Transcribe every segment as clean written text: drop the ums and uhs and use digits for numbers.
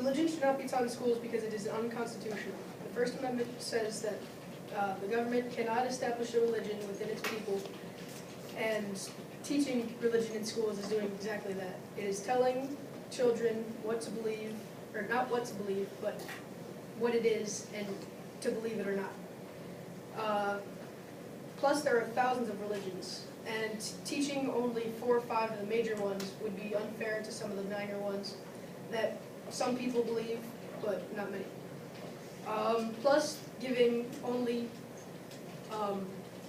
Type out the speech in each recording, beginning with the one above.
Religion should not be taught in schools because it is unconstitutional. The First Amendment says that the government cannot establish a religion within its people, and teaching religion in schools is doing exactly that. It is telling children what to believe, or not what to believe, but what it is and to believe it or not. Plus, there are thousands of religions, and teaching only 4 or 5 of the major ones would be unfair to some of the minor ones that some people believe, but not many. Plus, giving only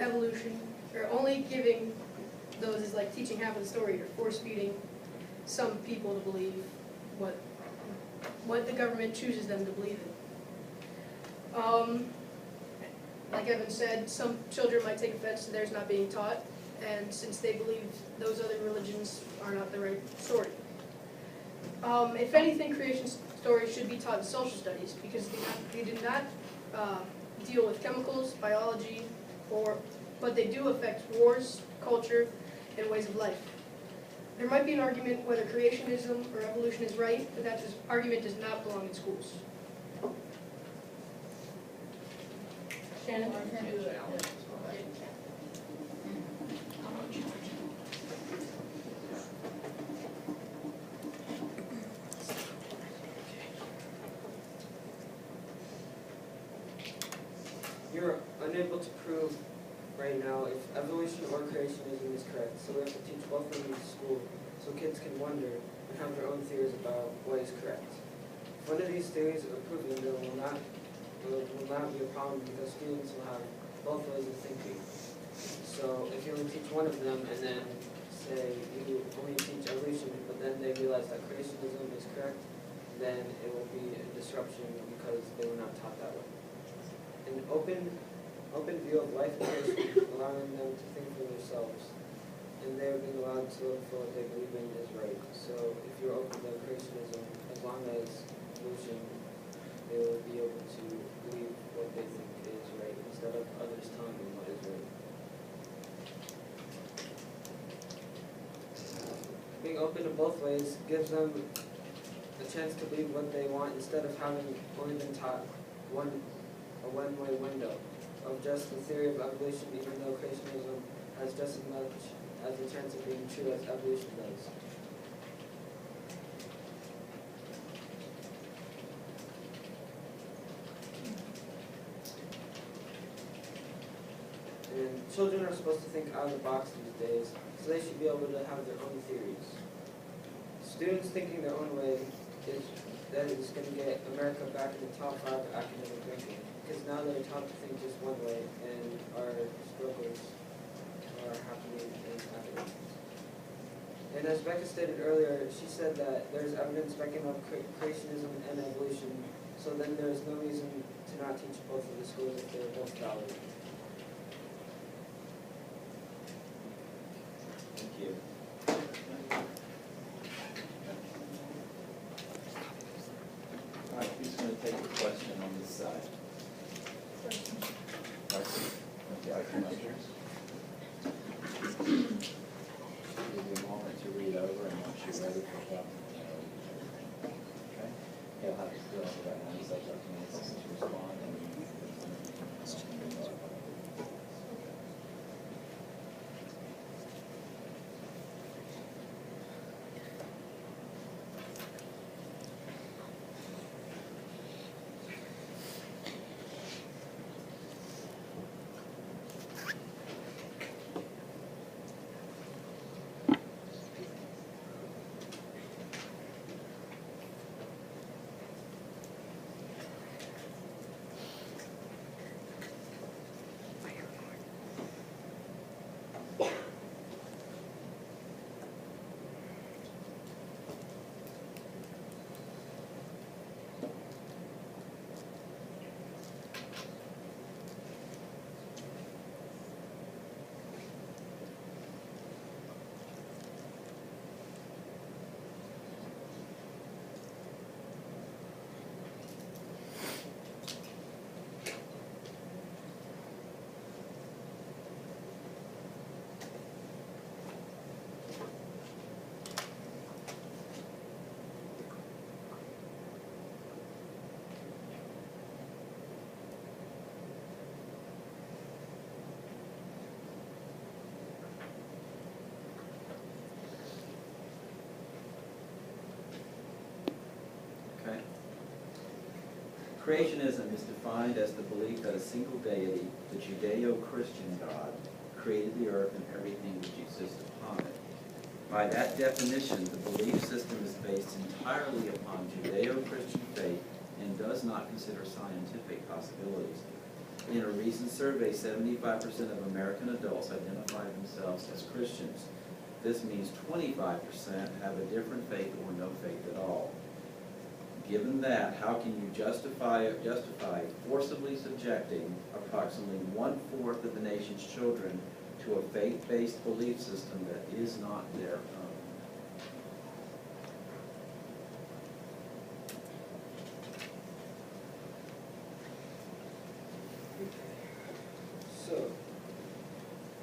evolution, or only giving those is like teaching half of the story, or force-feeding some people to believe what the government chooses them to believe in. Like Evan said, some children might take offense to theirs not being taught, and since they believe those other religions are not the right story. If anything, creation stories should be taught in social studies because they do not deal with chemicals, biology, but they do affect wars, culture, and ways of life. There might be an argument whether creationism or evolution is right, but that argument does not belong in schools. Shannon? You're unable to prove right now if evolution or creationism is correct, so we have to teach both of them in school so kids can wonder and have their own theories about what is correct. If one of these theories are proven, there will not be a problem because students will have both ways of thinking. So if you only teach one of them and then say you only teach evolution, but then they realize that creationism is correct, then it will be a disruption because they were not taught that way. An open view of life and creation, allowing them to think for themselves, and they are being allowed to look for what they believe in is right. So if you're open to creationism, as long as evolution, they will be able to believe what they think is right instead of others telling them what is right. Being open to both ways gives them a chance to believe what they want instead of having only been taught a one-way window of just the theory of evolution, even though creationism has just as much as a chance of being true as evolution does. And children are supposed to think out of the box these days, so they should be able to have their own theories. Students thinking their own way is going to get America back in the top 5 academic ranking. Because now they're taught to think just one way, and our struggles are happening in academics. And as Becca stated earlier, she said that there's evidence backing up creationism and evolution, so then there's no reason to not teach both of the schools if they're both valid. Thank you. All right, who's going to take a question on this side? Okay, I come up here. Give you a moment to read over, and once you're ready for that, okay? You'll have to fill out that 9 subject minutes to respond. Creationism is defined as the belief that a single deity, the Judeo-Christian God, created the earth and everything which exists upon it. By that definition, the belief system is based entirely upon Judeo-Christian faith and does not consider scientific possibilities. In a recent survey, 75% of American adults identify themselves as Christians. This means 25% have a different faith or no faith at all. Given that, how can you justify forcibly subjecting approximately 1/4 of the nation's children to a faith-based belief system that is not their own? So,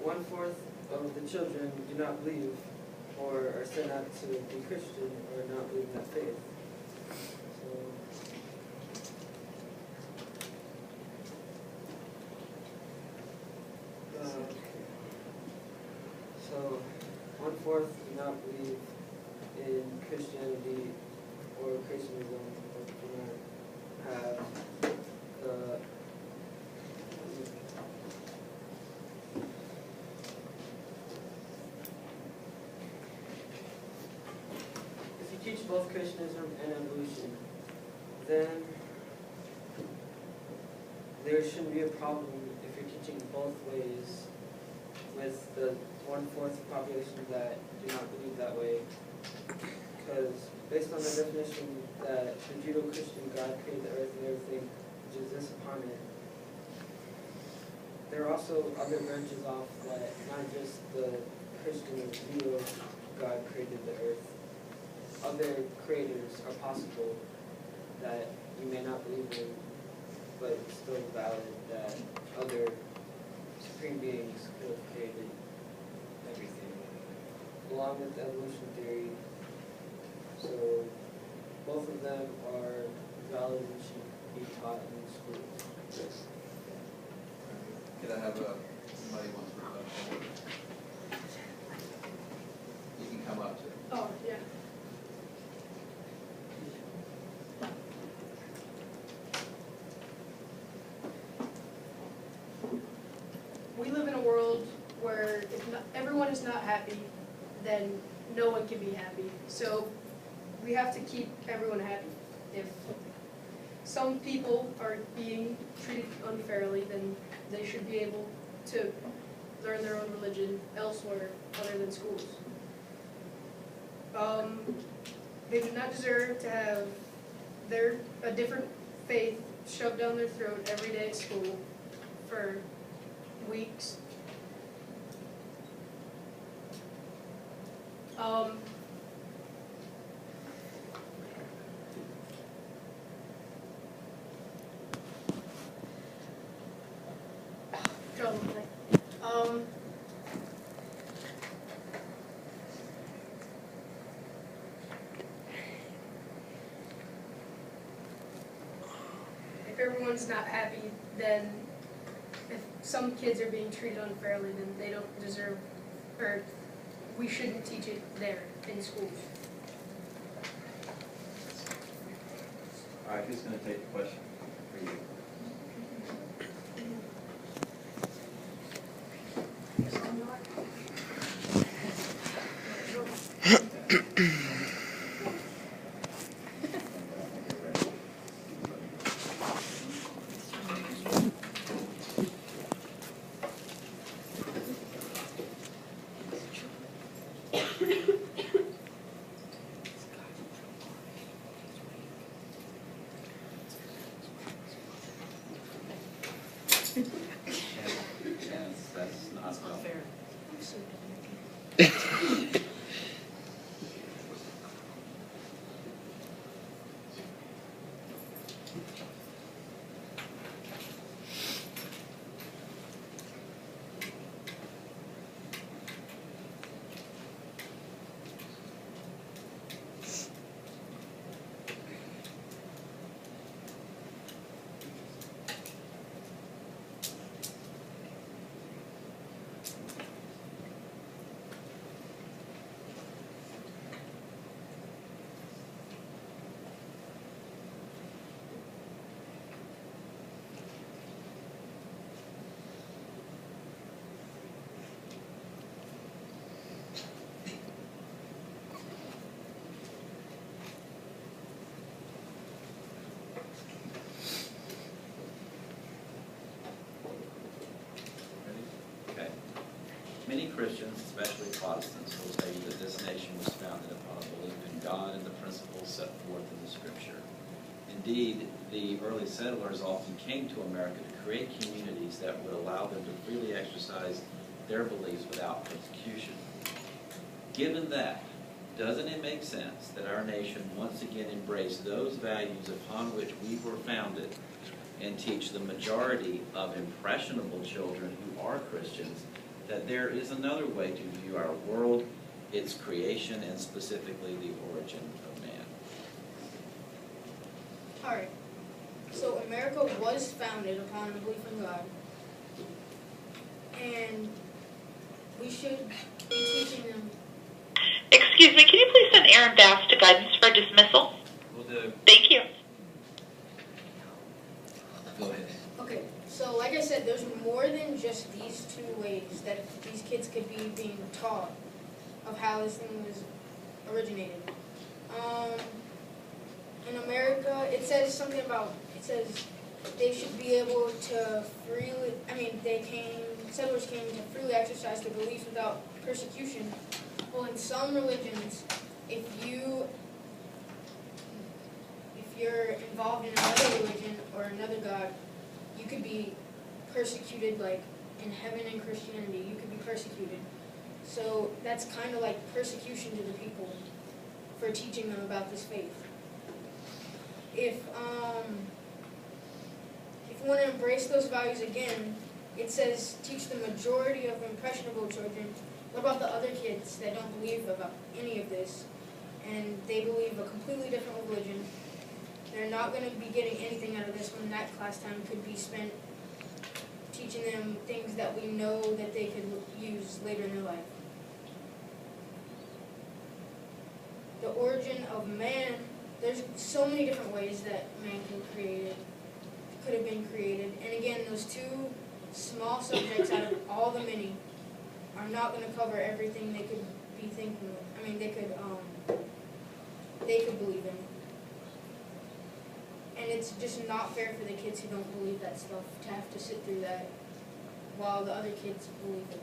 1/4 of the children do not believe or are said not to be Christian or not believe that faith. So 1/4 do not believe in Christianity or creationism, or do not have the if you teach both creationism and evolution, then there shouldn't be a problem if you're teaching both ways with the 1/4 population that do not believe that way. Because based on the definition that the Judeo-Christian God created the earth and everything which exists upon it, there are also other branches off that not just the Christian or Judeo God created the earth. Other creators are possible that you may not believe in, but it's still valid that other supreme beings could have created everything, along with evolution theory. So both of them are valid and should be taught in schools. Yes. Could I have somebody wants to come forward? You can come up to it. Oh, yeah. We live in a world where if not, everyone is not happy, then no one can be happy. So we have to keep everyone happy. If some people are being treated unfairly, then they should be able to learn their own religion elsewhere other than schools. They do not deserve to have a different faith shoved down their throat every day at school for weeks. If everyone's not happy, then if some kids are being treated unfairly, then they don't deserve, or we shouldn't teach it there in schools. All right, who's going to take the question for you? Christians, especially Protestants, will tell you that this nation was founded upon a belief in God and the principles set forth in the Scripture. Indeed, the early settlers often came to America to create communities that would allow them to freely exercise their beliefs without persecution. Given that, doesn't it make sense that our nation once again embrace those values upon which we were founded and teach the majority of impressionable children who are Christians that there is another way to view our world, its creation, and specifically the origin of man? Alright, so America was founded upon a belief in God, and we should be teaching them. Excuse me, can you please send Aaron Bass to guidance for dismissal? Will do. Thank you. Go ahead. Okay, so like I said, there's more than just these two ways that these kids could be being taught of how this thing was originated. In America, it says something about, it says they should be able to freely, settlers came to freely exercise their beliefs without persecution. Well, in some religions, if you're involved in another religion or another god, you could be persecuted, like in heaven and Christianity, you could be persecuted. So that's kind of like persecution to the people for teaching them about this faith. If you want to embrace those values again, it says teach the majority of impressionable children. What about the other kids that don't believe about any of this, and they believe a completely different religion? They're not going to be getting anything out of this when that class time could be spent teaching them things that we know that they could use later in their life. The origin of man, there's so many different ways that man could have been created. And again, those two small subjects out of all the many are not going to cover everything they could be thinking. They could believe in. And it's just not fair for the kids who don't believe that stuff to have to sit through that while the other kids believe it.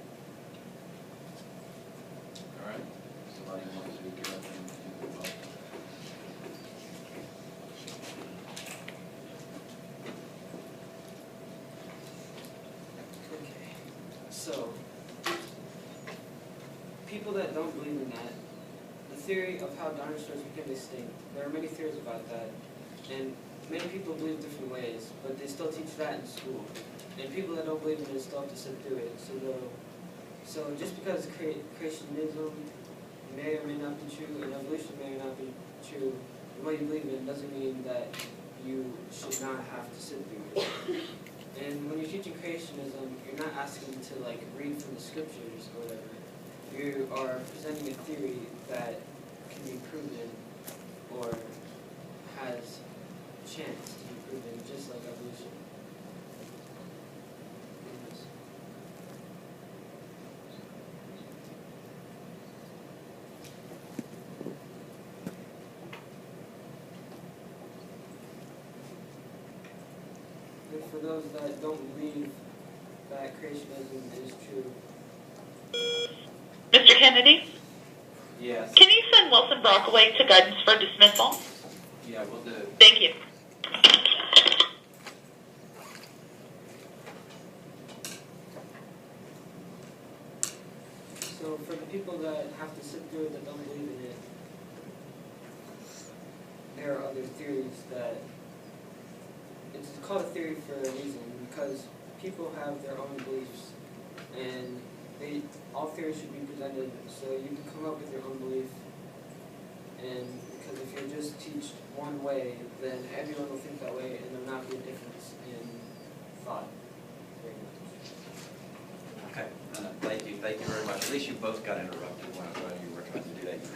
All right. Somebody wants to get up and do the vote. Okay, so people that don't believe in that, the theory of how dinosaurs became extinct, there are many theories about that, and many people believe different ways, but they still teach that in school. And people that don't believe in it still have to sit through it. So just because creationism may or may not be true, and evolution may or not be true, and what you believe in doesn't mean that you should not have to sit through it. And when you're teaching creationism, you're not asking to read from the scriptures or whatever. You are presenting a theory that can be proven or has a chance to be proven, just like evolution. And for those that don't believe that creationism is true, Mr. Kennedy, Yes. can you send Wilson Brockaway to guidance for dismissal? Yeah, we'll do. Thank you. so for the people that have to sit through it that don't believe in it, there are other theories that, it's called a theory for a reason, because people have their own beliefs, and all theories should be presented so you can come up with your own belief. And because if you just teach one way, then everyone will think that way, and there will not be a difference in thought. Very much. Okay. Thank you very much. At least you both got interrupted while you were trying to do that. You